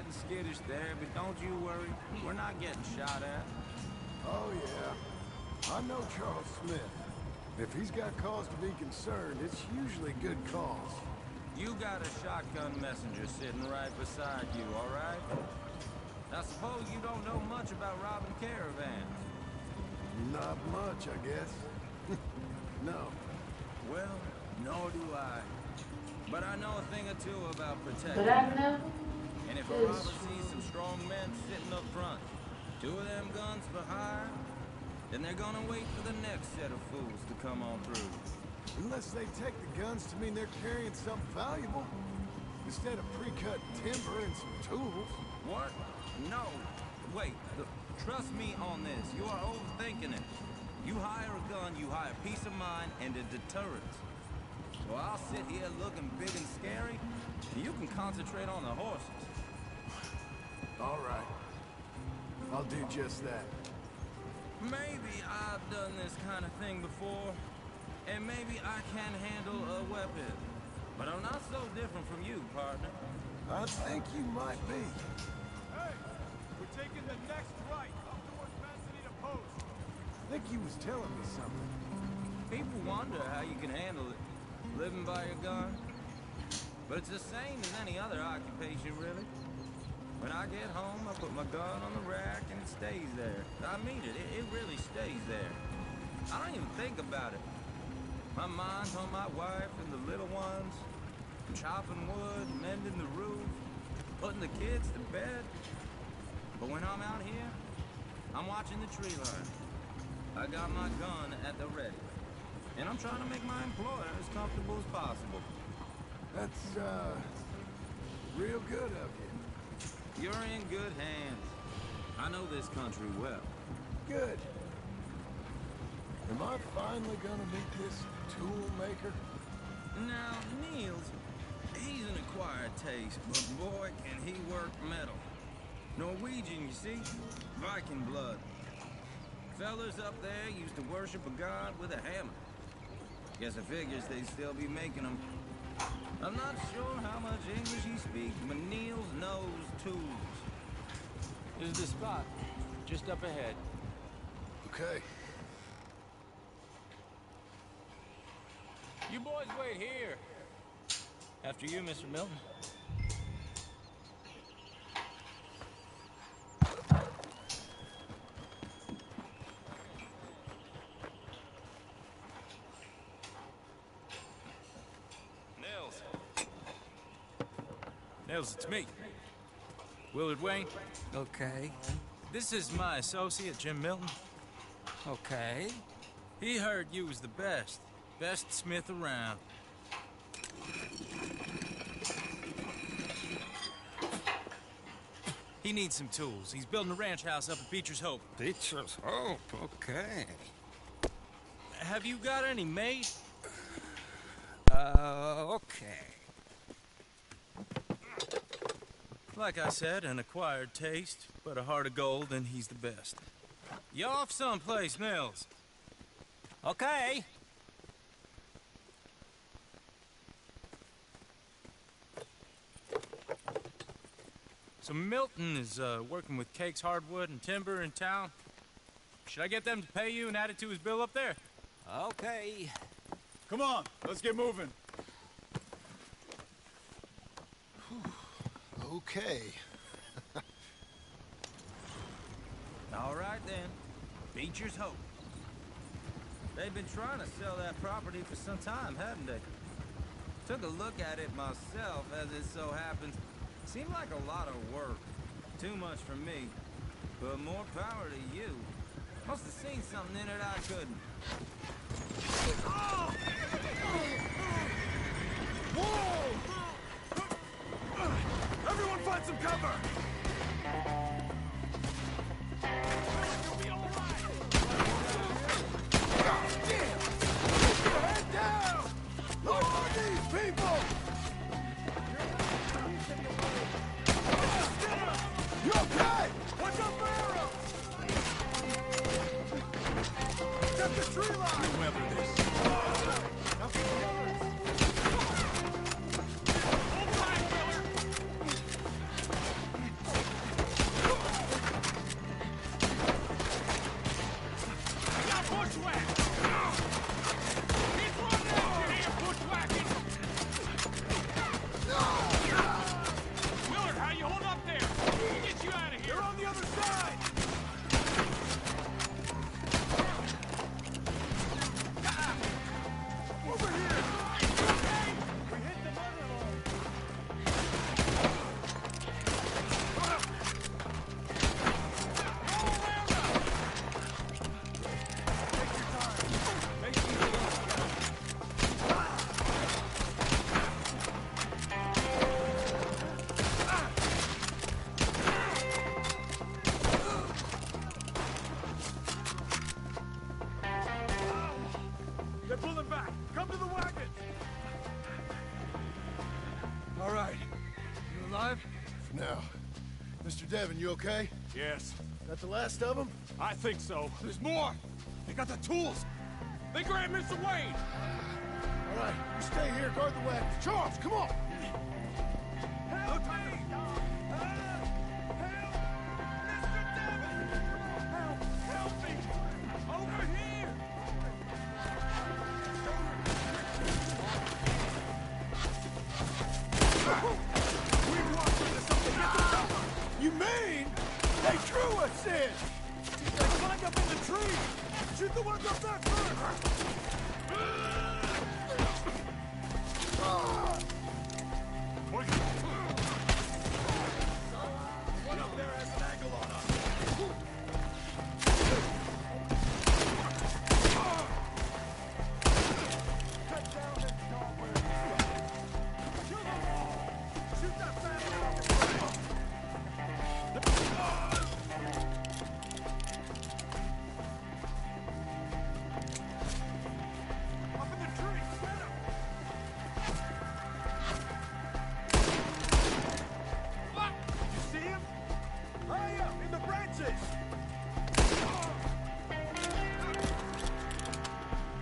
getting skittish there, but don't you worry. We're not getting shot at. Oh, yeah. I know Charles Smith. If he's got cause to be concerned, it's usually good cause. You got a shotgun messenger sitting right beside you, all right? I suppose you don't know much about robbing caravans. Not much, I guess. No. Well, nor do I. But I know a thing or two about protecting. But I know And if a robber sees some strong men sitting up front, 2 of them guns for hire, then they're gonna wait for the next set of fools to come on through. Unless they take the guns to mean they're carrying something valuable. Instead of pre-cut timber and some tools. What? No. Wait, look, trust me on this. You are overthinking it. You hire a gun, you hire peace of mind and a deterrent. So I'll sit here looking big and scary, and you can concentrate on the horses. All right. I'll do just that. Maybe I've done this kind of thing before, and maybe I can handle a weapon. But I'm not so different from you, partner. I think you might be. Hey! We're taking the next right, up towards Manzanita Post. I think he was telling me something. People wonder how you can handle it, living by your gun. But it's the same as any other occupation, really. When I get home, I put my gun on the rack and it stays there. I mean it, it really stays there. I don't even think about it. My mind's on my wife and the little ones. Chopping wood, mending the roof, putting the kids to bed. But when I'm out here, I'm watching the tree line. I got my gun at the ready. And I'm trying to make my employer as comfortable as possible. That's, real good of you. You're in good hands. I know this country well. Good. Am I finally gonna meet this tool maker? Now, Niels, he's an acquired taste, but boy, can he work metal. Norwegian, you see? Viking blood. Fellas up there used to worship a god with a hammer. Guess I figures they'd still be making them. I'm not sure how much English he speaks, but Niels knows tools. This is the spot, just up ahead. Okay. You boys wait here. After you, Mr. Milton. Nils, it's me. Willard Wayne. Okay. This is my associate, Jim Milton. Okay. He heard you was the best. Best smith around. He needs some tools. He's building a ranch house up at Beecher's Hope. Beecher's Hope, okay. Have you got any made? Okay. Like I said, an acquired taste, but a heart of gold, and he's the best. You off someplace, Nils? Okay. So Milton is working with Cake's Hardwood and Timber in town. Should I get them to pay you and add it to his bill up there? Okay. Come on, let's get moving. Okay. All right, then. Beecher's Hope. They've been trying to sell that property for some time, haven't they? Took a look at it myself, as it so happens. Seemed like a lot of work. Too much for me. But more power to you. Must have seen something in it I couldn't. Oh! Whoa! Everyone find some cover! You'll be all right! Damn! Head down! Who are these people? You okay? Watch out for arrows! Get the tree line! You weather this. Now for the others! Hold tight, Miller! now. Mr. Devon, you okay? Yes, That the last of them? I think so. There's more! They got the tools! They grabbed Mr. Wayne! All right, you stay here, guard the wagons. Charles, come on! Help me! Help! Mr. Devon! Help me! Over here! We walked into something. Get the cover! You mean they drew us in? They climbed up in the tree! Shoot the ones up there first! One up there has an angle on us! Cut down and don't worry. Kill them all! Shoot that family off the ground! Up in the tree! Get him! You see him? Hurry up! In the branches!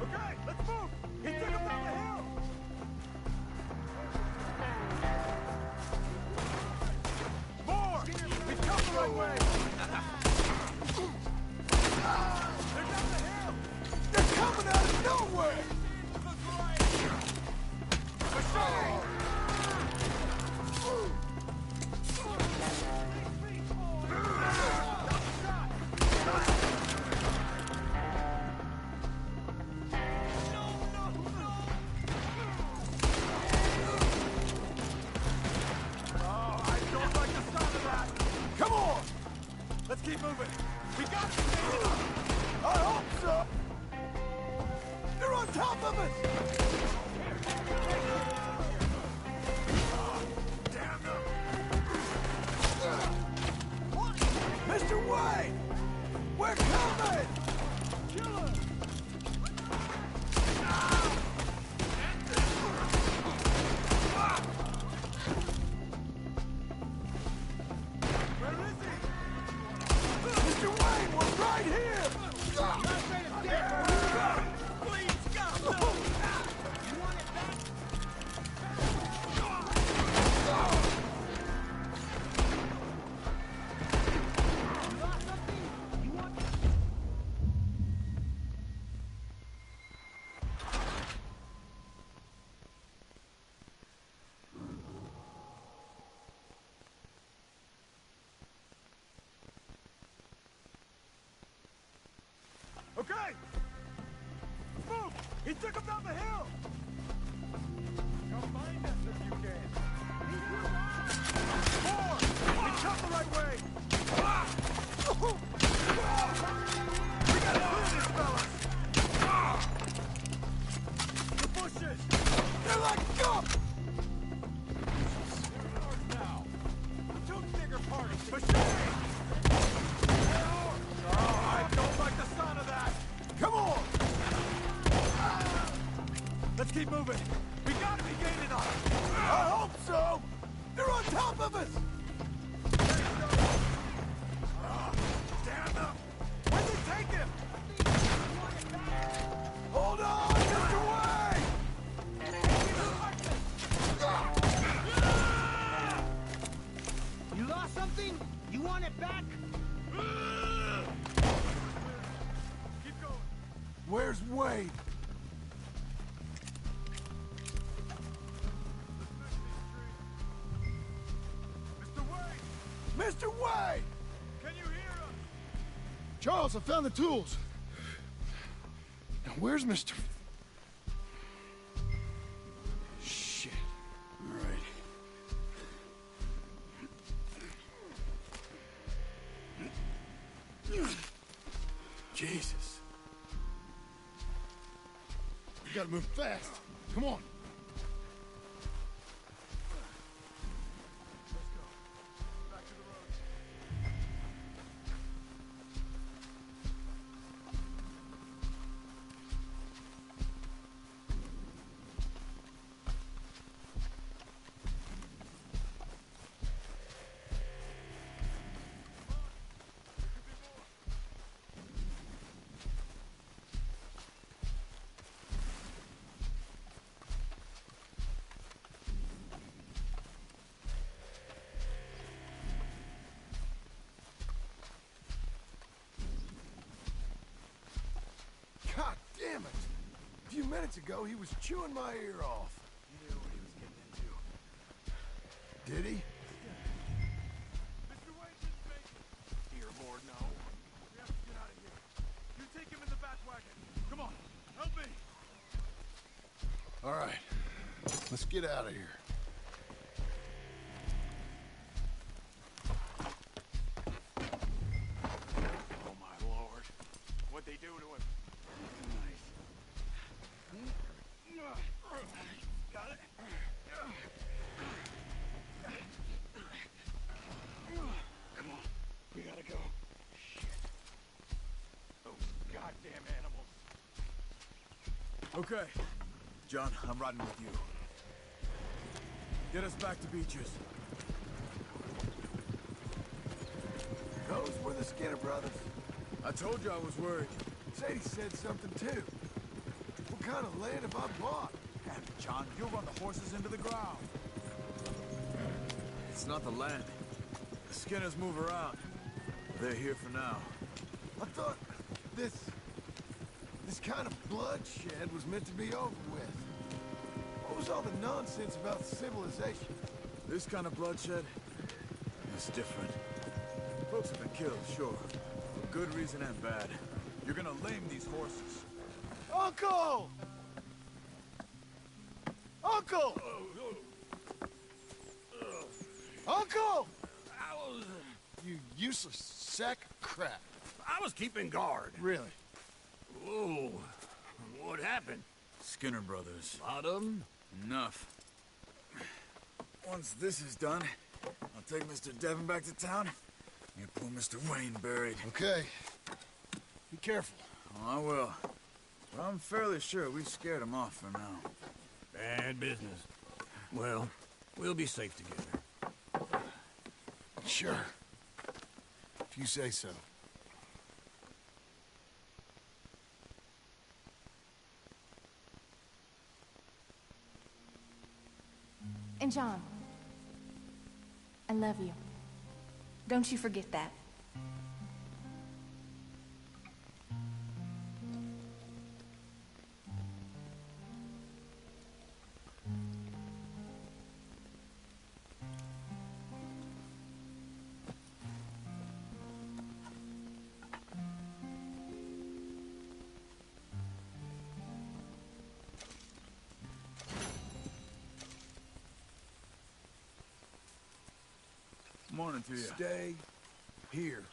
Okay, let's move! He took him down the hill! More! He's come the right way! They're down the hill! They're coming out of nowhere! Machete! Come on! Let's keep moving. We got it. I hope so! They're on top of us! Damn them. Mr. Wayne! We're coming! Kill him. Where is he? Mr. Wayne, we're right here! Please, God, no. You want it back? You lost something? You want it? Okay! Move! He took him down the hill! Come find us if you can. More! He's come the right way! We gotta clear these fellas! The bushes! They're like gum! They're ours now. Two bigger parties. Machete! Oh, I don't like the sound of that! Come on! Let's keep moving. We gotta be gaining on them. I hope so! They're on top of us! Damn them! Where'd they take him? Hold on, Mr. Wayne! You lost something? You want it back? Keep going. Where's Wayne? Mr. Wayne, Mr. Wayne! can you hear us? Charles, I found the tools. Now, where's Mr. Shit. All right. Jesus. We gotta move fast. Come on. minutes ago, he was chewing my ear off. He knew what he was getting into. Did he? Mr. Wayne didn't make it. Earboard, no. We have to get out of here. You take him in the back wagon. Come on, help me. All right, let's get out of here. Oh my lord. What'd they do to him? Got it. Come on, we gotta go. Shit. Those goddamn animals. Okay. John, I'm riding with you. Get us back to Beaches. Those were the Skinner brothers. I told you I was worried. Sadie said something too. What kind of land have I bought? Damn it, John, you'll run the horses into the ground. It's not the land. The Skinners move around. They're here for now. I thought this kind of bloodshed was meant to be over with. What was all the nonsense about civilization? This kind of bloodshed is different. Folks have been killed, sure. For good reason and bad. You're gonna lame these horses. Uncle! Uncle! Uncle! You useless sack of crap. I was keeping guard. Really? Whoa. What happened? Skinner brothers. Lot of them? Enough. Once this is done, I'll take Mr. Devon back to town and get poor Mr. Wayne buried. Okay. Be careful. Oh, I will. But I'm fairly sure we scared him off for now. Bad business. Well, we'll be safe together. Sure. If you say so. And John, I love you. Don't you forget that. Morning to you. Stay here.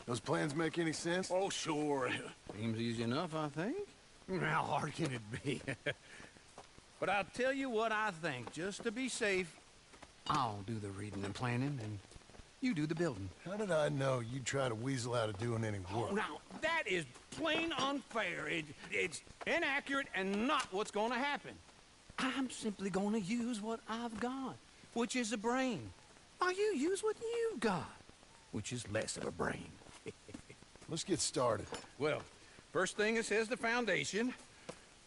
Those plans make any sense? Oh, sure. Seems easy enough, I think. How hard can it be? But I'll tell you what I think. Just to be safe, I'll do the reading and planning, and you do the building. How did I know you'd try to weasel out of doing any work? Oh, now, that is plain unfair. It's inaccurate and not what's going to happen. I'm simply going to use what I've got, which is a brain. While you use what you've got, which is less of a brain. Let's get started. Well, first thing it says the foundation,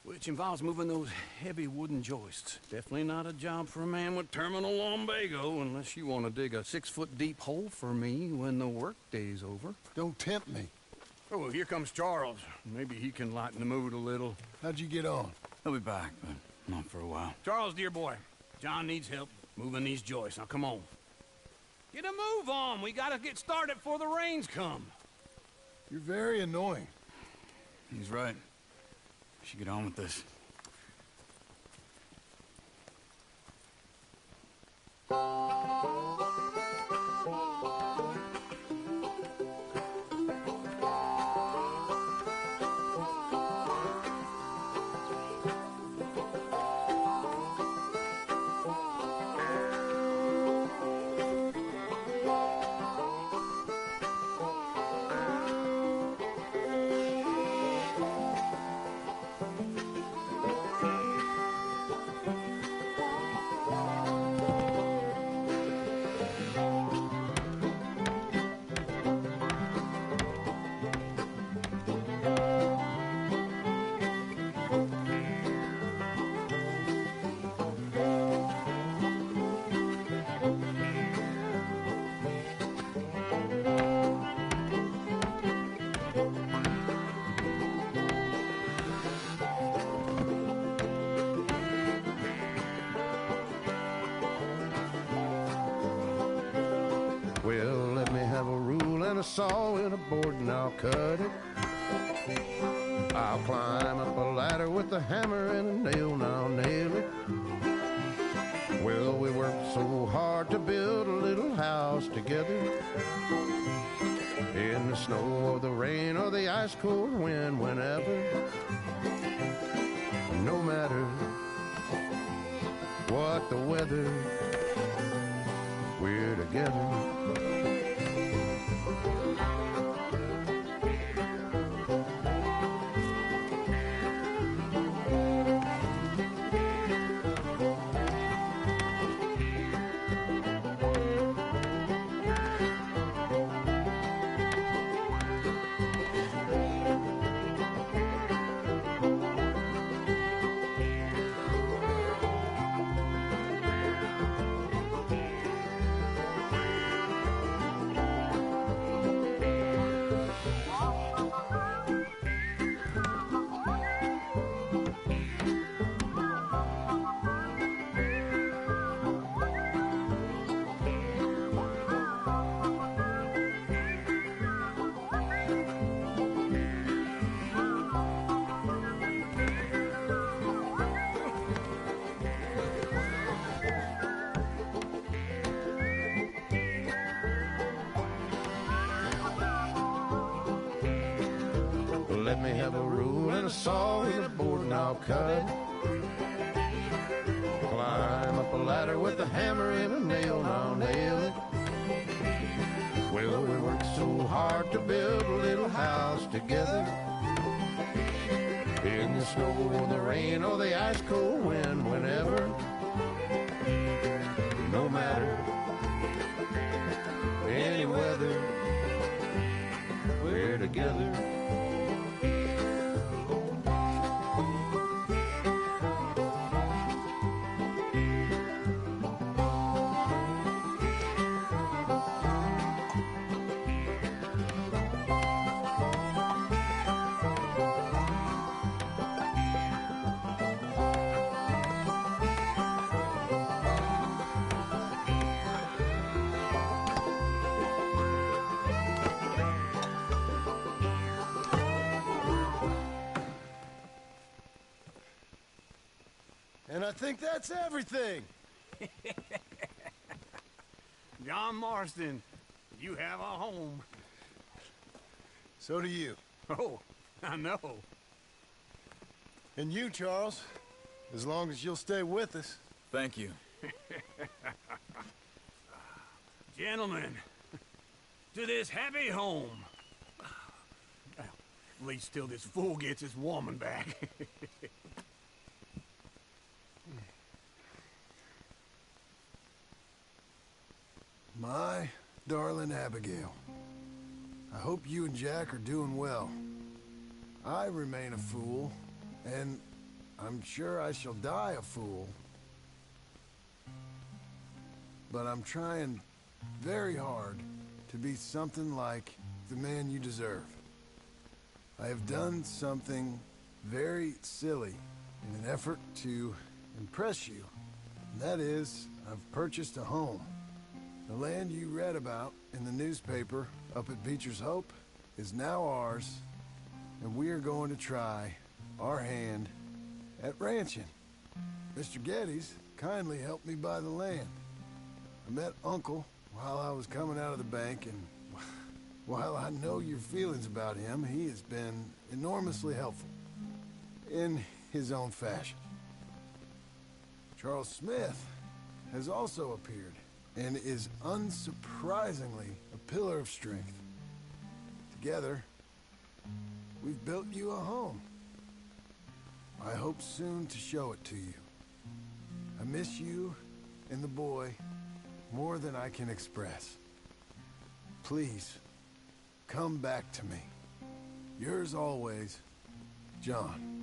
which involves moving those heavy wooden joists. Definitely not a job for a man with terminal lumbago, unless you want to dig a 6-foot deep hole for me when the workday's over. Don't tempt me. Oh, well, here comes Charles. Maybe he can lighten the mood a little. How'd you get on? He'll be back, but not for a while. Charles, dear boy, John needs help moving these joists. Now, come on. Get a move on. We gotta get started before the rains come. You're very annoying. He's right. We should get on with this. saw in a board and I'll cut it. I'll climb up a ladder with a hammer and a nail and I'll nail it. Well, we worked so hard to build a little house together. In the snow or the rain or the ice cold wind, whenever. No matter what the weather, we're together. Let me have a rule and a saw and a board and I'll cut. Climb up a ladder with a hammer and a nail and I'll nail it. Well, we worked so hard to build a little house together. In the snow or the rain or the ice cold wind, whenever. No matter any weather, we're together. And I think that's everything. John Marston, you have a home. So do you. Oh, I know. And you, Charles, as long as you'll stay with us. Thank you. Gentlemen, to this happy home. Well, at least till this fool gets his woman back. My darling Abigail, I hope you and Jack are doing well. I remain a fool, and I'm sure I shall die a fool. But I'm trying very hard to be something like the man you deserve. I have done something very silly in an effort to impress you. And that is, I've purchased a home. The land you read about in the newspaper up at Beecher's Hope is now ours, and we are going to try our hand at ranching. Mr. Geddes kindly helped me buy the land. I met Uncle while I was coming out of the bank, and while I know your feelings about him, he has been enormously helpful in his own fashion. Charles Smith has also appeared and is unsurprisingly a pillar of strength. Together, we've built you a home. I hope soon to show it to you. I miss you and the boy more than I can express. Please, come back to me. Yours always, John.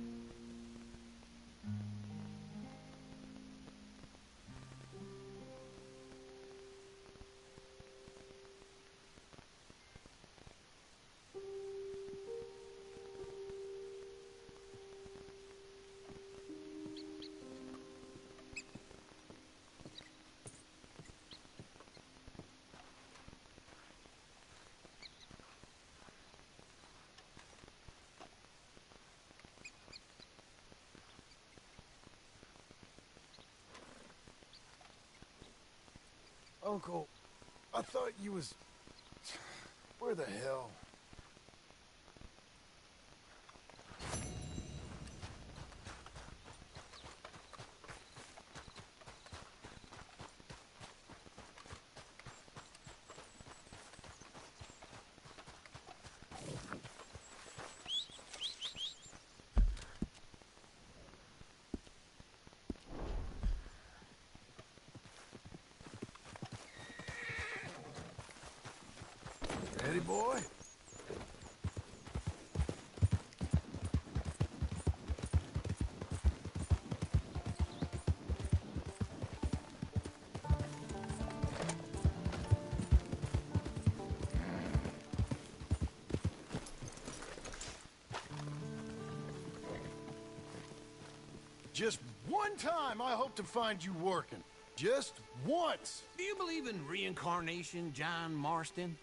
Uncle, I thought you was... Where the hell? Ready, boy? Just one time I hope to find you working. Just once. Do you believe in reincarnation, John Marston?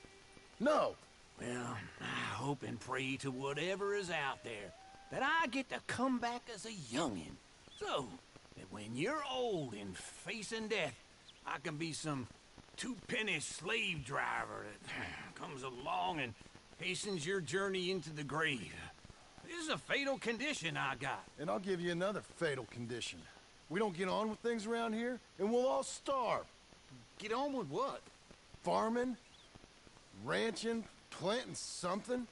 No. Well, I hope and pray to whatever is out there that I get to come back as a youngin'. So that when you're old and facing death, I can be some two-penny slave driver that comes along and hastens your journey into the grave. This is a fatal condition I got. And I'll give you another fatal condition. We don't get on with things around here, and we'll all starve. Get on with what? Farming, ranching, planting something.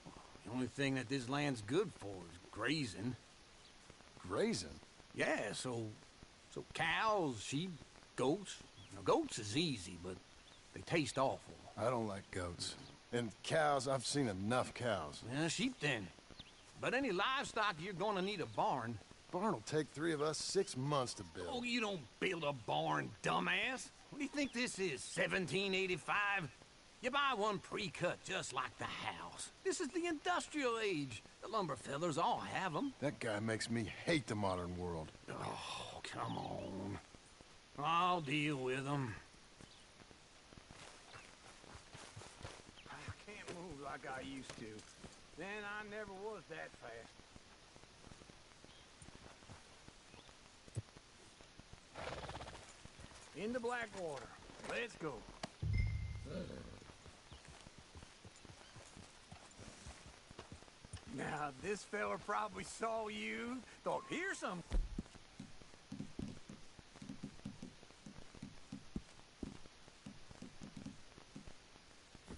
The only thing that this land's good for is grazing. Grazing? Yeah, so cows, sheep, goats. Now, goats is easy, but they taste awful. I don't like goats. And cows, I've seen enough cows. Yeah, sheep then. But any livestock, you're gonna need a barn. Barn will take 3 of us 6 months to build. Oh, you don't build a barn, dumbass. What do you think this is, 1785? You buy one pre-cut just like the house. This is the industrial age. The lumber fellers all have them. That guy makes me hate the modern world. Oh, come on. I'll deal with them. I can't move like I used to. Then I never was that fast. Into Blackwater. Let's go. Now, this fella probably saw you, thought, here's some...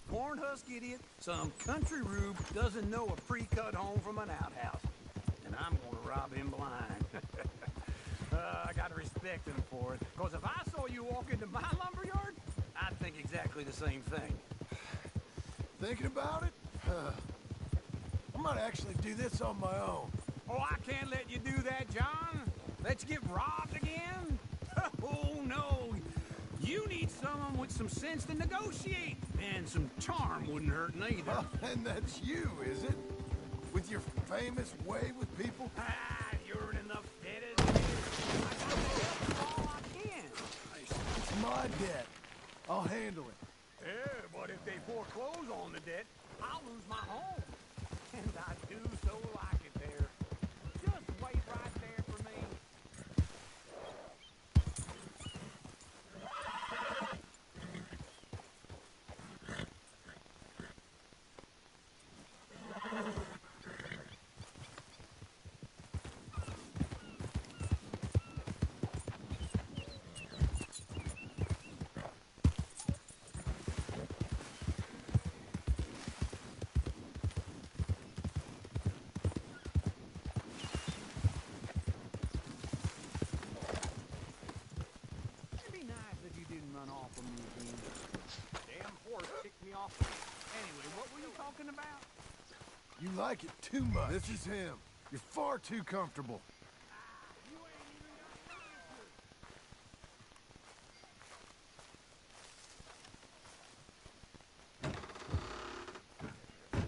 Corn husk idiot, some country rube doesn't know a pre-cut home from an outhouse. And I'm gonna rob him blind. I gotta respect him for it. Because if I saw you walk into my lumberyard, I'd think exactly the same thing. Thinking about it? I might actually do this on my own. Oh, I can't let you do that, John. Let you get robbed again? Oh, no. You need someone with some sense to negotiate. And some charm wouldn't hurt neither. Oh, and that's you, is it? With your famous way with people? Ah, you're in enough debt as it is. I gotta help all I can. It's my debt. I'll handle it. Yeah, but if they foreclose on the debt, I'll lose my home. And I do so like it there. Just wait right there for me. Anyway, what were you talking about? You like it too much. This is him. You're far too comfortable. You ain't even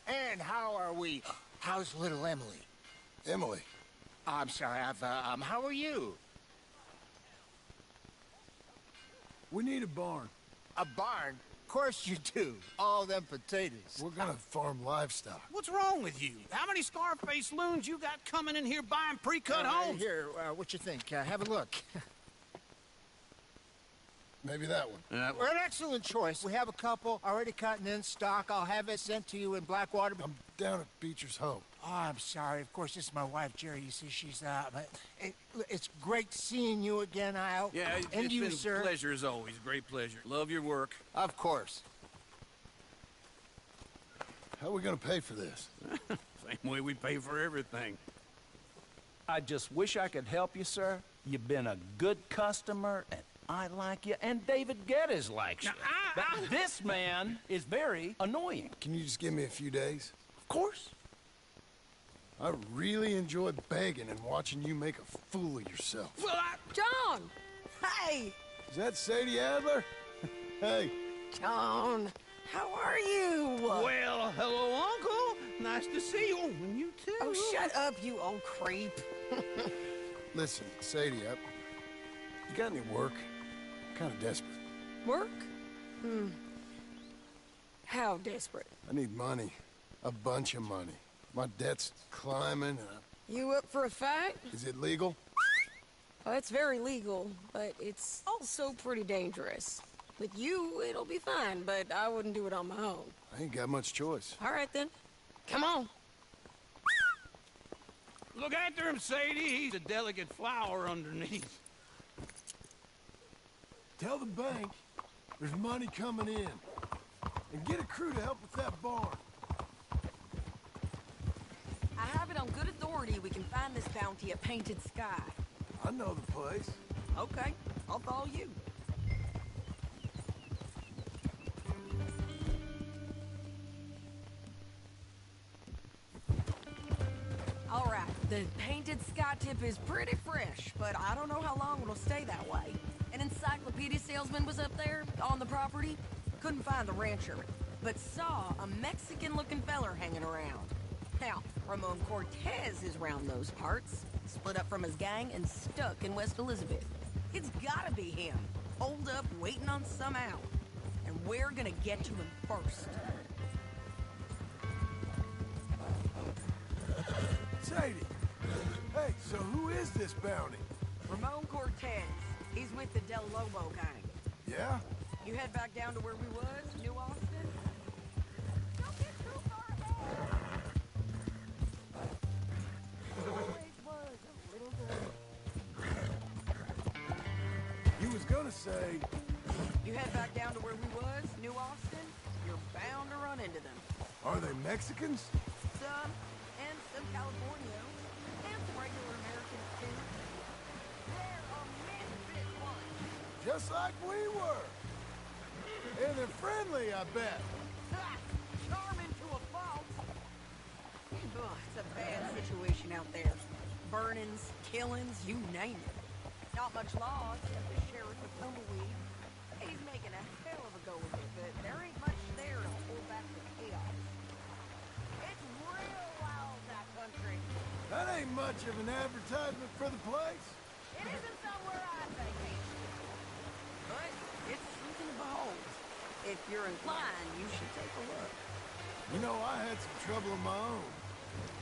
got And how are we? How's little Emily? Emily. I'm sorry, how are you? We need a barn. A barn? Of course you do. All them potatoes. We're gonna farm livestock. What's wrong with you? How many Scarface loons you got coming in here buying pre-cut homes? Here, what you think? Have a look. maybe that one. We're an excellent choice. We have a couple already cut and in stock. I'll have it sent to you in Blackwater. I'm down at Beecher's Hope. Oh, I'm sorry. Of course, this is my wife, Jerry. You see, she's but it's great seeing you again, Al. Yeah, and it's you, been sir. a pleasure as always. Great pleasure. Love your work. Of course. How are we gonna pay for this? Same way we pay for everything. I just wish I could help you, sir. You've been a good customer, and I like you, and David Geddes likes you. But this man is very annoying. Can you just give me a few days? Of course. I really enjoy begging and watching you make a fool of yourself. Well, John! Hey! Is that Sadie Adler? Hey. John, how are you? Well, hello, Uncle. Nice to see you. You too. Oh, shut up, you old creep. Listen, Sadie, you got any work? I'm kind of desperate. Work? How desperate? I need money. A bunch of money. My debt's climbing. You up for a fight? Is it legal? Well, it's very legal, but it's also pretty dangerous. With you, it'll be fine, but I wouldn't do it on my own. I ain't got much choice. All right, then. Come on. Look after him, Sadie. He's a delicate flower underneath. Tell the bank there's money coming in. And get a crew to help with that barn. I have it on good authority we can find this bounty at Painted Sky. I know the place. Okay, I'll follow you. All right, the Painted Sky tip is pretty fresh, but I don't know how long it'll stay that way. An encyclopedia salesman was up there on the property. Couldn't find the rancher, but saw a Mexican-looking feller hanging around. Now, Ramon Cortez is round those parts, split up from his gang and stuck in West Elizabeth. It's gotta be him, holed up waiting on some out. And we're gonna get to him first. Sadie! Hey, so who is this bounty? Ramon Cortez. He's with the Del Lobo gang. Yeah? You head back down to where we was, New Austin? Don't get too far ahead! Always was a little girl. You was gonna say... You head back down to where we was, New Austin, you're bound to run into them. Are they Mexicans? Some, and some Californios, and some regular Americans too. They're a misfit one. Just like we were. And they're friendly, I bet. Charming to a fault. Oh, it's a bad situation out there. Burnings, killings, you name it. Not much law except the sheriff of Tumbleweed. He's making a hell of a go with it, but there ain't much there to hold back the chaos. It's real wild, that country. That ain't much of an advertisement for the place. It isn't somewhere I vacation. But it's something to behold. If you're inclined, you should take a look. You know, I had some trouble of my own.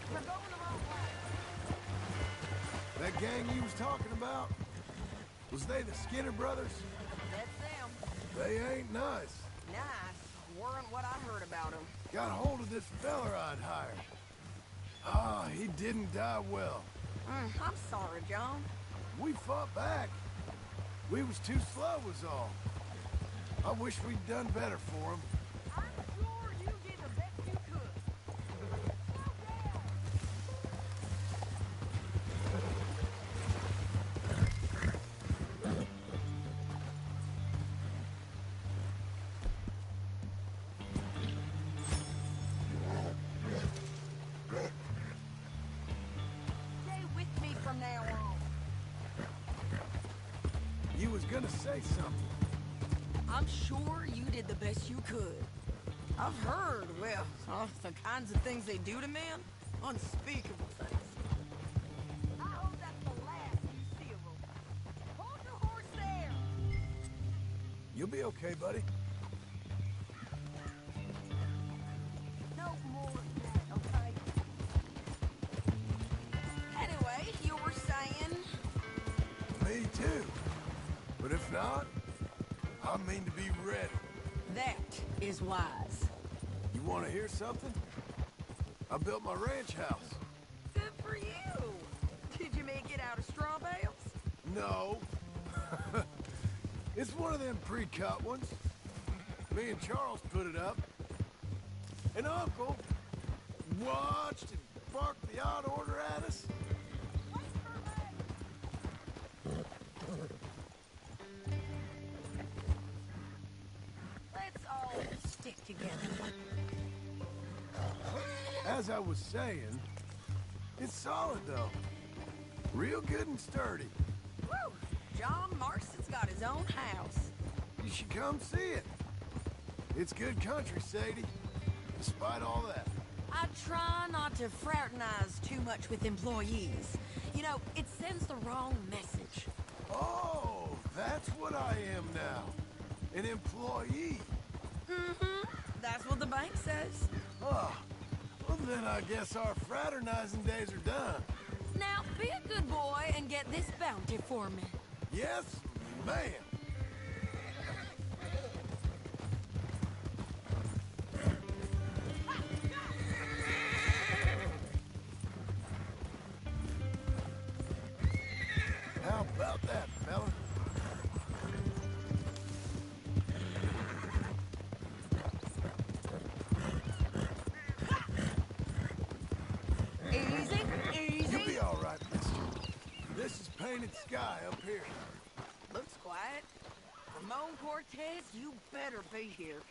We're going the wrong way. That gang you was talking about, was they the Skinner brothers? That's them. They ain't nice. Nice. Weren't what I heard about them. Got hold of this feller I'd hired. Ah, he didn't die well. I'm sorry, John. We fought back. We was too slow was all. I wish we'd done better for him. I'm sure you did the best you could. Stay with me from now on. You was gonna say something. I'm sure you did the best you could. I've heard, well, the kinds of things they do to men. Unspeakable things. I hope that's the last you see of them. Hold your horse there! You'll be okay, buddy. No more of that, okay? Anyway, you were saying... Me too. But if not, I mean to be ready. That is wise. You want to hear something? I built my ranch house. Good for you. Did you make it out of straw bales? No. It's one of them pre-cut ones. Me and Charles put it up. And Uncle watched and barked the odd order at us. Let's all stick together. As I was saying, it's solid though. Real good and sturdy. Woo! John Marston's got his own house. You should come see it. It's good country, Sadie. Despite all that. I try not to fraternize too much with employees. You know, it sends the wrong message. Oh, that's what I am now. An employee. Mm-hmm. That's what the bank says. Oh, well then I guess our fraternizing days are done. Now, be a good boy and get this bounty for me. Yes, ma'am. How about that, fella? Easy, easy. You'll be all right, mister. This is painted sky up here. Looks quiet. Ramon Cortez, you better be here.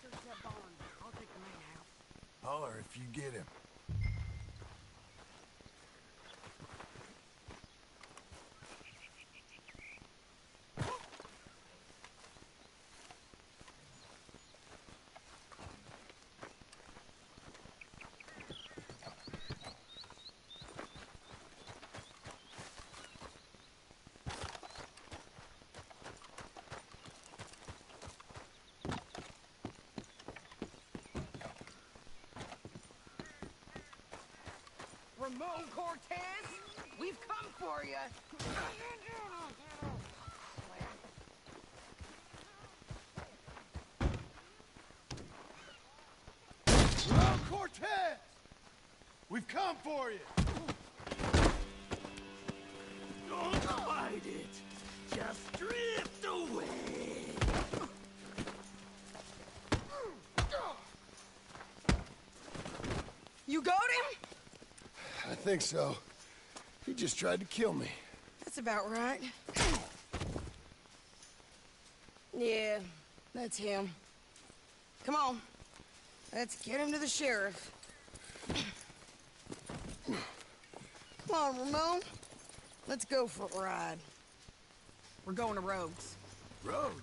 Search that barn. I'll take the main house. Holler if you get him. Ramon Cortez, we've come for you. Ramon Cortez! We've come for you! Don't fight it. Just drift away. You got him? I think so. He just tried to kill me. That's about right. Yeah, that's him. Come on. Let's get him to the sheriff. Come on, Ramon. Let's go for a ride. We're going to Rhodes. Rhodes?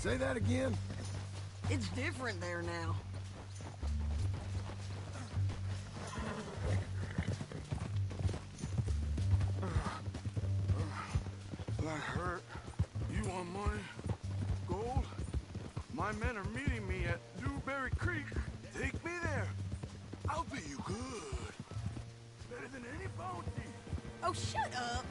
Say that again? It's different there now. That hurt. You want money? Gold? My men are meeting me at Dewberry Creek. Take me there. I'll pay you good. Better than any bounty. Oh, shut up.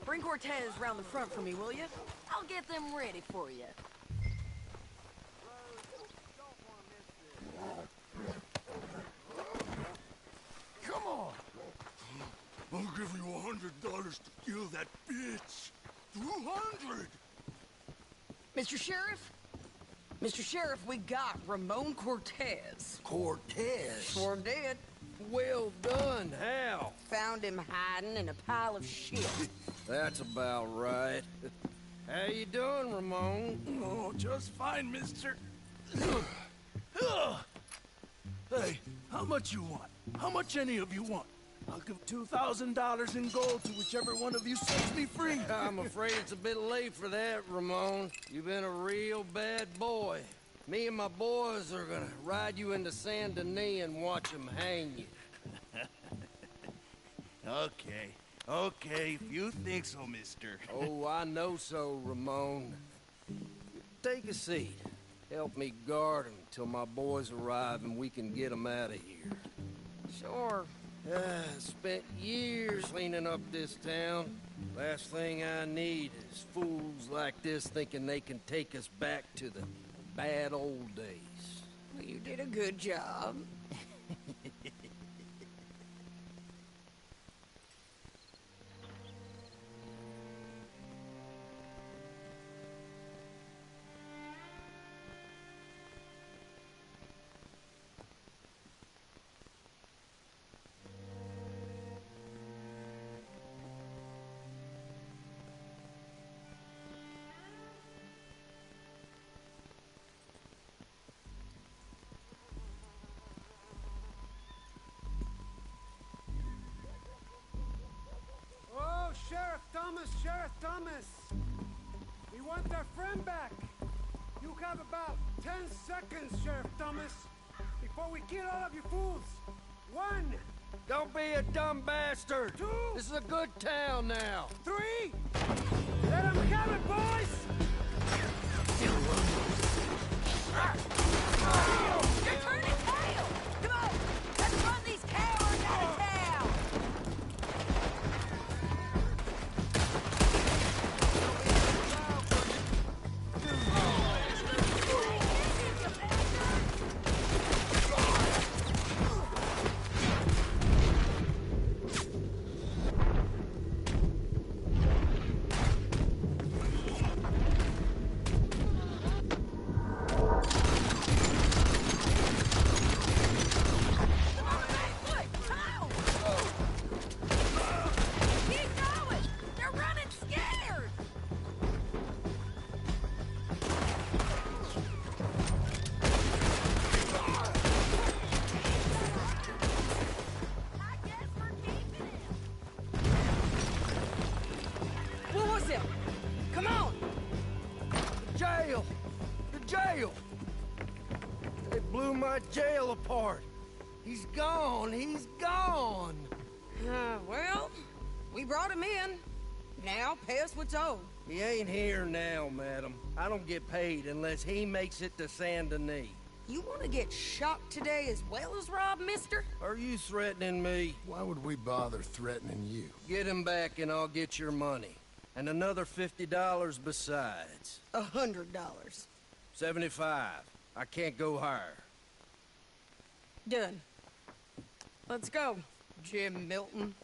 Bring Cortez round the front for me, will you? I'll get them ready for you. Come on. I'll give you $100 to kill that bitch. 200. Mr. Sheriff? Mr. Sheriff, we got Ramon Cortez. Cortez? Sure did. Well done. How? Found him hiding in a pile of shit. That's about right. How you doing, Ramon? Oh, just fine, mister. Hey, how much you want? How much any of you want? I'll give $2,000 in gold to whichever one of you sets me free. I'm afraid it's a bit late for that, Ramon. You've been a real bad boy. Me and my boys are gonna ride you into Saint Denis and watch them hang you. Okay, if you think so, mister. Oh, I know so, Ramon. Take a seat. Help me guard them till my boys arrive and we can get them out of here. Sure. Spent years cleaning up this town. Last thing I need is fools like this thinking they can take us back to the bad old days. Well, you did a good job. Sheriff Thomas! We want our friend back! You have about 10 seconds, Sheriff Thomas, before we kill all of you fools! 1! Don't be a dumb bastard! 2! This is a good town now! 3! Let them have it, boys! You're turning tail! Come on! Let's run these cowards out of town! deal? They blew my jail apart. He's gone. He's gone. Well, we brought him in. Now, pay us what's owed. He ain't here now, madam. I don't get paid unless he makes it to Saint Denis. You want to get shot today as well as rob, mister? Are you threatening me? Why would we bother threatening you? Get him back and I'll get your money. And another $50 besides. $100. 75. I can't go higher. Done. Let's go, Jim Milton.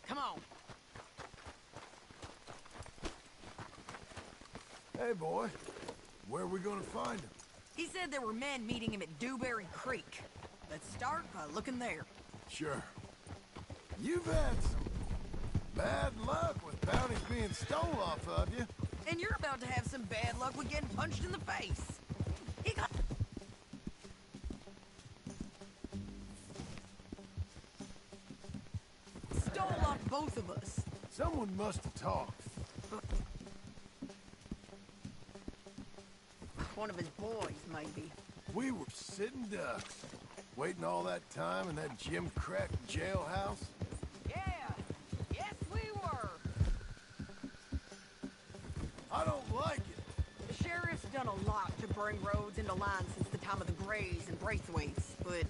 Come on. Hey, boy. Where are we gonna find him? He said there were men meeting him at Dewberry Creek. Let's start by looking there. Sure. You've had some bad luck with bounties being stole off of you. And you're about to have some bad luck with getting punched in the face. He got... stole off both of us. Someone must have talked. One of his boys, maybe. We were sitting ducks, waiting all that time in that Jim Crack jailhouse. Yeah, yes we were. I don't like it. The sheriff's done a lot to bring roads into line since the time of the Grays and Braithwaites, but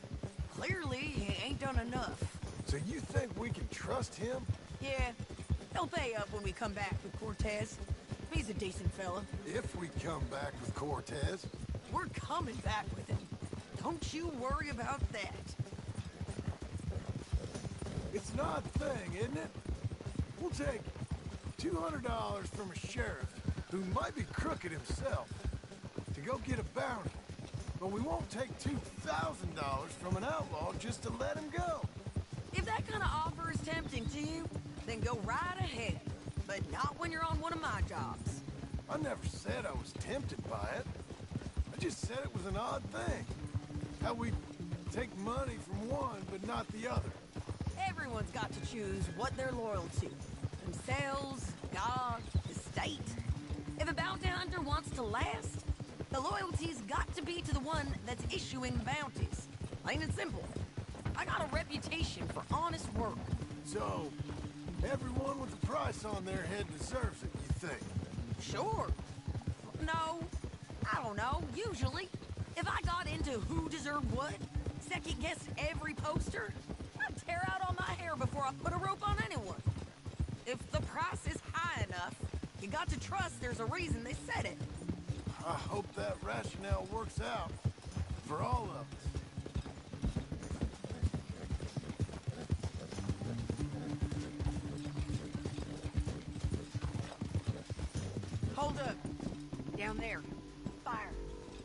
clearly he ain't done enough. So you think we can trust him? Yeah, he'll pay up when we come back with Cortez. He's a decent fella. If we come back with Cortez. We're coming back with him. Don't you worry about that. It's an odd thing, isn't it? We'll take $200 from a sheriff who might be crooked himself to go get a bounty. But we won't take $2,000 from an outlaw just to let him go. If that kind of offer is tempting to you, then go right ahead. But not when you're on one of my jobs. I never said I was tempted by it. I just said it was an odd thing. How we take money from one but not the other. Everyone's got to choose what they're loyal to. Themselves, God, the state. If a bounty hunter wants to last, the loyalty's got to be to the one that's issuing the bounties. Plain and simple. I got a reputation for honest work. So, everyone with a price on their head deserves it, you think? Sure. No, I don't know, usually. If I got into who deserved what, second-guessed every poster, I'd tear out all my hair before I put a rope on anyone. If the price is high enough, you got to trust there's a reason they said it. I hope that rationale works out for all of us. Hold up. Down there. Fire.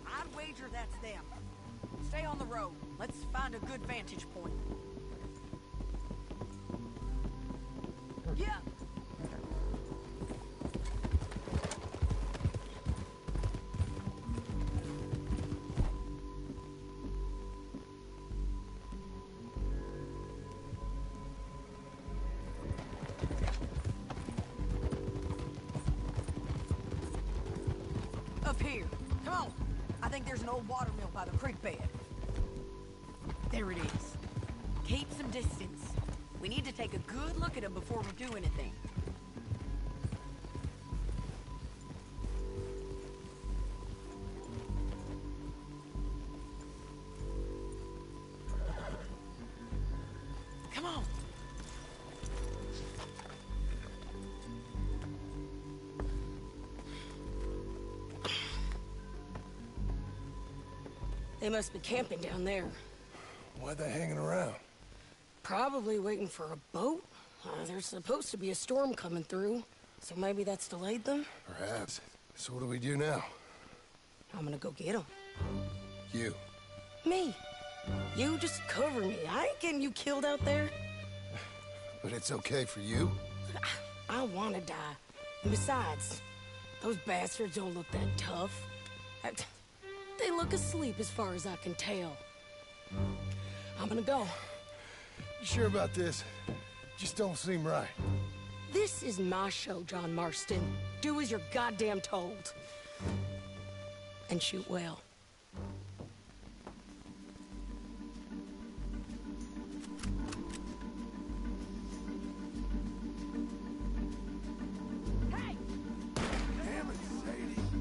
I'd wager that's them. Stay on the road. Let's find a good vantage point. Yeah. Up here. Come on. I think there's an old water mill by the creek bed. There it is. Keep some distance. We need to take a good look at him before we do anything. Come on. They must be camping down there. Why are they hanging around? Probably waiting for a boat. There's supposed to be a storm coming through, so maybe that's delayed them? Perhaps. So what do we do now? I'm gonna go get them. You. Me. You just cover me. I ain't getting you killed out there. But it's okay for you? I wanna die. And besides, those bastards don't look that tough. They look asleep as far as I can tell. I'm gonna go. You sure about this? Just don't seem right. This is my show, John Marston. Do as you're goddamn told. And shoot well. Damn it, Sadie.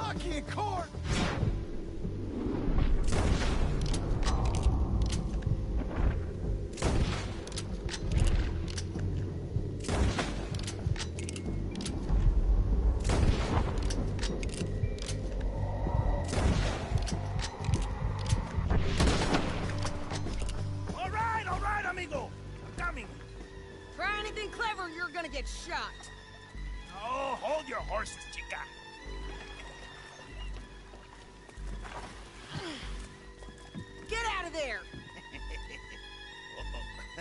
Lucky in court! All right, amigo. Coming. Try anything clever, you're gonna get shot. Oh, hold your horses, chica. Get out of there! I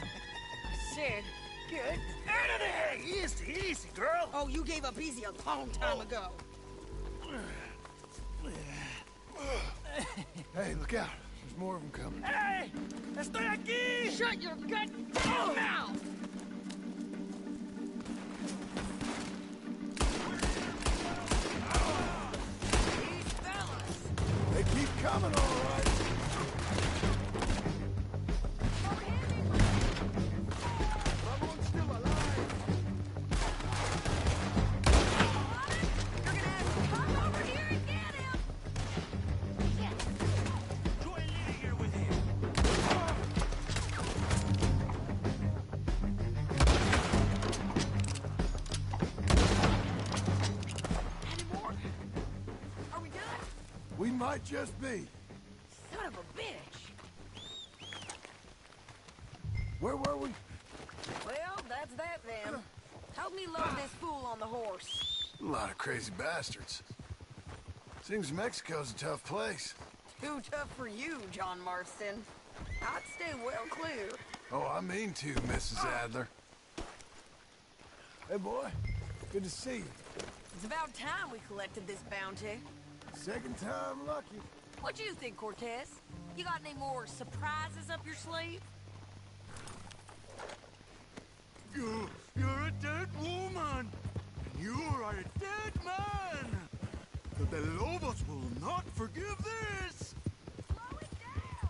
said, get out of there! Easy, easy, girl. Oh, you gave up easy a long time ago. Hey, look out. There's more of them coming. Hey! Estoy aquí! Shut your goddamn mouth! These fellas! They keep coming, all right. Someone's still alive. You're gonna have to come over here and get him! You ain't leaving here with him. Any more? Are we done? We might just be. Son of a bitch! Where were we? Well, that's that then. Help me load this fool on the horse. A lot of crazy bastards. Seems Mexico's a tough place. Too tough for you, John Marston. I'd stay well clear. Oh, I mean to, Mrs. Adler. Hey, boy. Good to see you. It's about time we collected this bounty. Second time lucky. What do you think, Cortez? You got any more surprises up your sleeve? You're a dead woman. And you are a dead man. The De Lobos will not forgive this. Slow it down!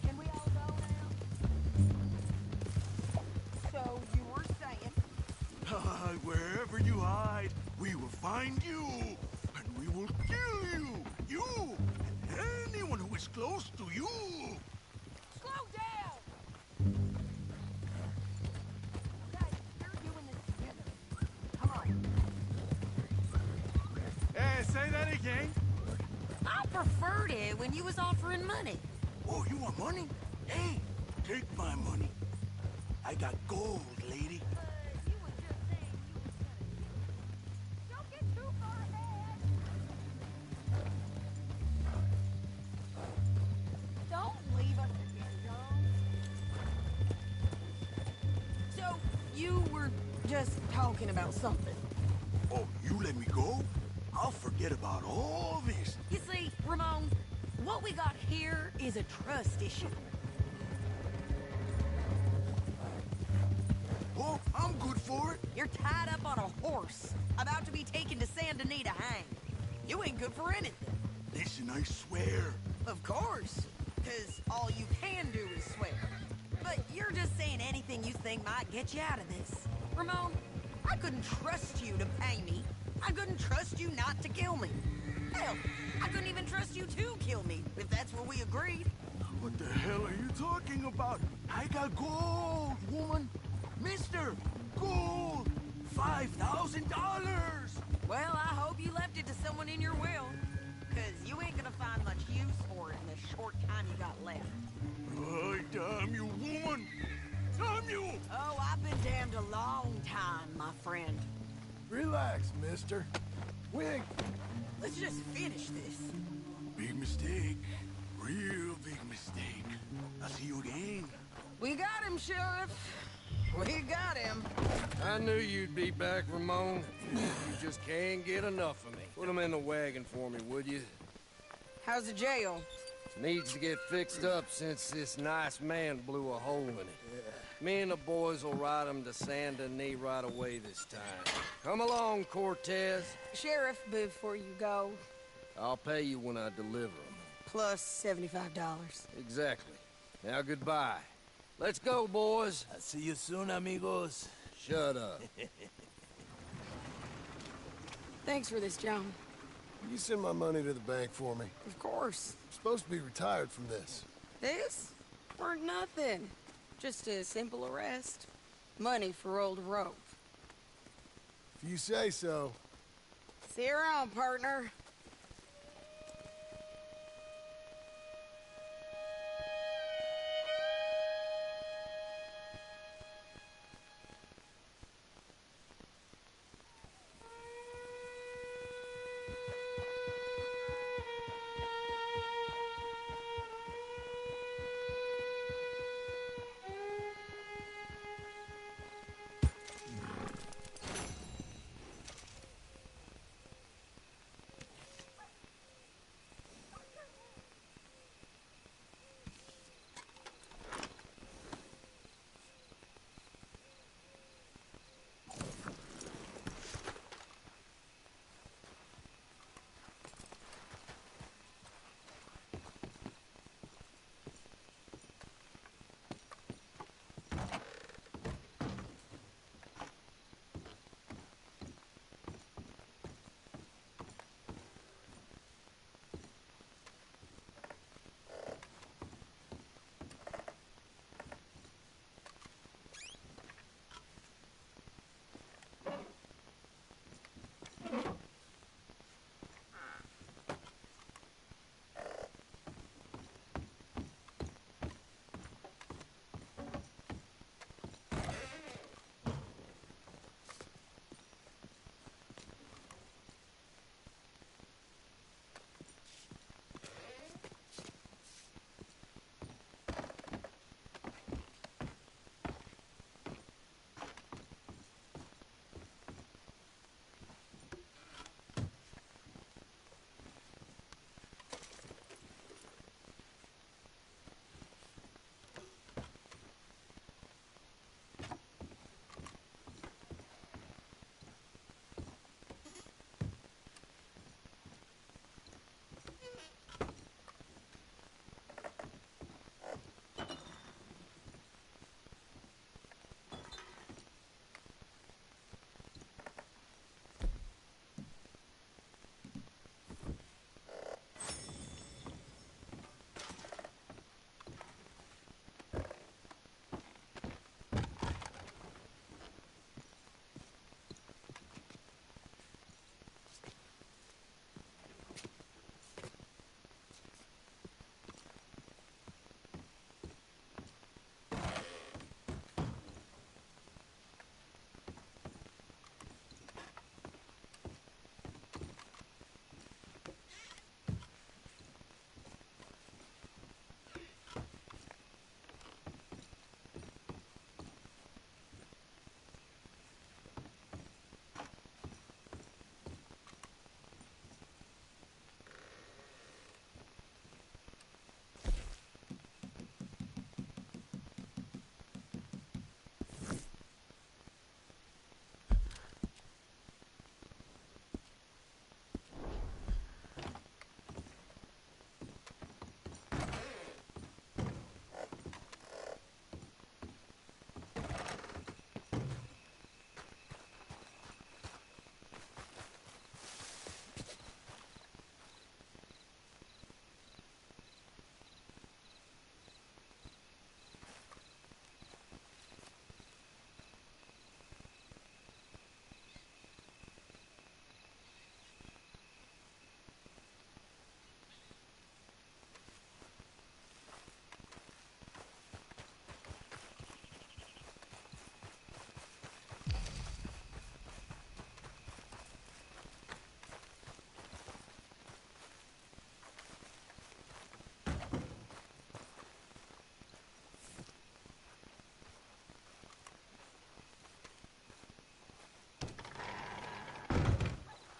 Can we all go now? So you were saying... Wherever you hide, we will find you. And we will kill you. You and anyone who is close to you. Slow down! Okay, you're doing this together. Come on. Hey, say that again. I preferred it when you was offering money. Oh, you want money? Hey, take my money. I got gold, lady. You were just saying you was gonna... Don't get too far ahead! Don't leave us again, John. So, you were just talking about something. Oh, you let me go? I'll forget about all this. You see, Ramon, what we got here is a trust issue. Oh, I'm good for it. You're tied up on a horse, about to be taken to Santa Anita to hang. You ain't good for anything. Listen, I swear. Of course, because all you can do is swear. But you're just saying anything you think might get you out of this. Ramon, I couldn't trust you to pay me. I couldn't trust you not to kill me. Hell, I couldn't even trust you to kill me, if that's what we agreed. What the hell are you talking about? I got gold, woman. Mister, gold. $5,000. Well, I hope you left it to someone in your will, because you ain't gonna find much use for it in the short time you got left. Oh, damn you, woman. Damn you. Oh, I've been damned a long time, my friend. Relax, mister. We ain't... Let's just finish this. Big mistake. Real big mistake. I'll see you again. We got him, Sheriff. We got him. I knew you'd be back, Ramon. You just can't get enough of me. Put him in the wagon for me, would you? How's the jail? Needs to get fixed up since this nice man blew a hole in it. Me and the boys will ride him to Saint Denis right away this time. Come along, Cortez. Sheriff, before you go, I'll pay you when I deliver him. plus $75. Exactly. Now goodbye. Let's go, boys. I'll see you soon, amigos. Shut up. Thanks for this, John. You send my money to the bank for me. Of course. I'm supposed to be retired from this. This? For nothing. Just a simple arrest. Money for old rope. If you say so. See you around, partner.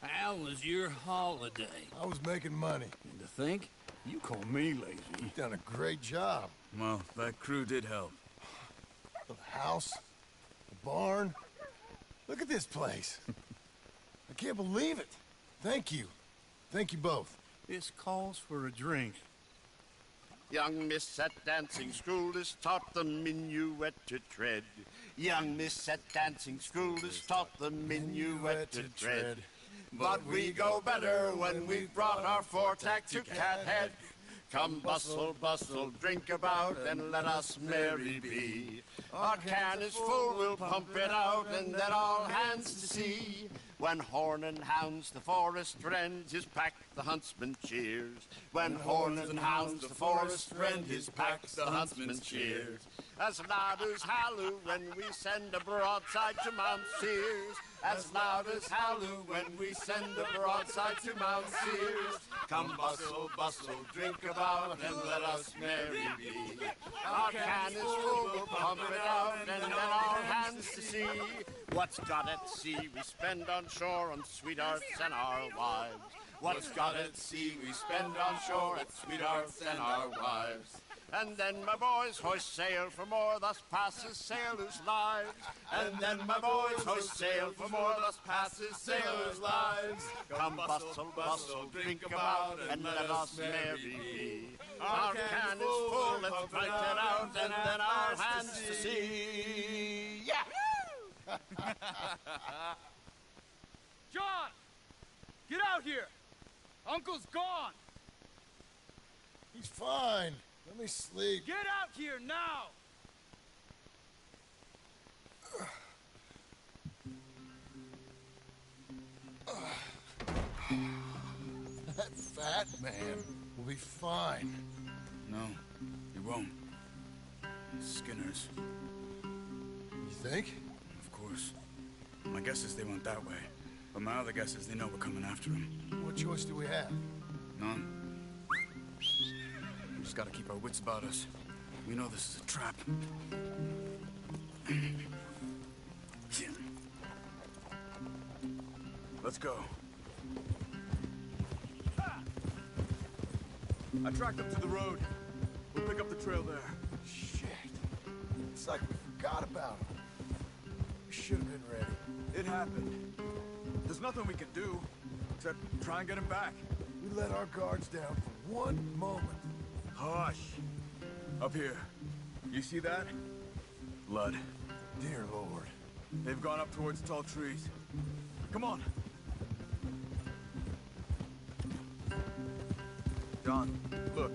How was your holiday? I was making money. And to think, You call me lazy. You've done a great job. Well, that crew did help. The house, the barn. Look at this place. I can't believe it. Thank you. Thank you both. This calls for a drink. Young miss at dancing school is taught the minuet to tread. Young miss at dancing school is taught the minuet to tread. But we go better when we've brought our four-tack to Cathead. Come bustle, bustle, drink about, and let us merry be. Our can is full, we'll pump it out, and then all hands to sea. When horn and hounds the forest rend, his pack the huntsman cheers. When horn and hounds the forest rend, his pack the huntsman cheers. As loud as halloo when we send a broadside to Mount Sears. As loud as halloo when we send a broadside to Mount Sears. Come bustle, bustle, drink about, and let us merry be. Our can is full, we'll pump it out, and then all hands to sea. What's got at sea we spend on shore on sweethearts and our wives. What's got at sea we spend on shore at sweethearts and our wives. And then my boys hoist sail for more, thus passes sailors' lives. And then my boys hoist sail for more, thus passes sailors' lives. Come bustle, bustle, drink about, and let us merry be. Our can is full, let's fight it out, and then our hands to sea. Yeah! John! Get out here! Uncle's gone! He's fine. Let me sleep. Get out here now! That fat man will be fine. No, he won't. Skinner's. You think? Of course. My guess is they went that way. But my other guess is they know we're coming after him. What choice do we have? None. We just gotta keep our wits about us. We know this is a trap. Let's go. I tracked them to the road. We'll pick up the trail there. Shit. It's like we forgot about him. We should have been ready. It happened. There's nothing we can do, except try and get him back. We let our guards down for one moment. Hush. Up here. You see that? Blood. Dear Lord. They've gone up towards tall trees. Come on. John, look.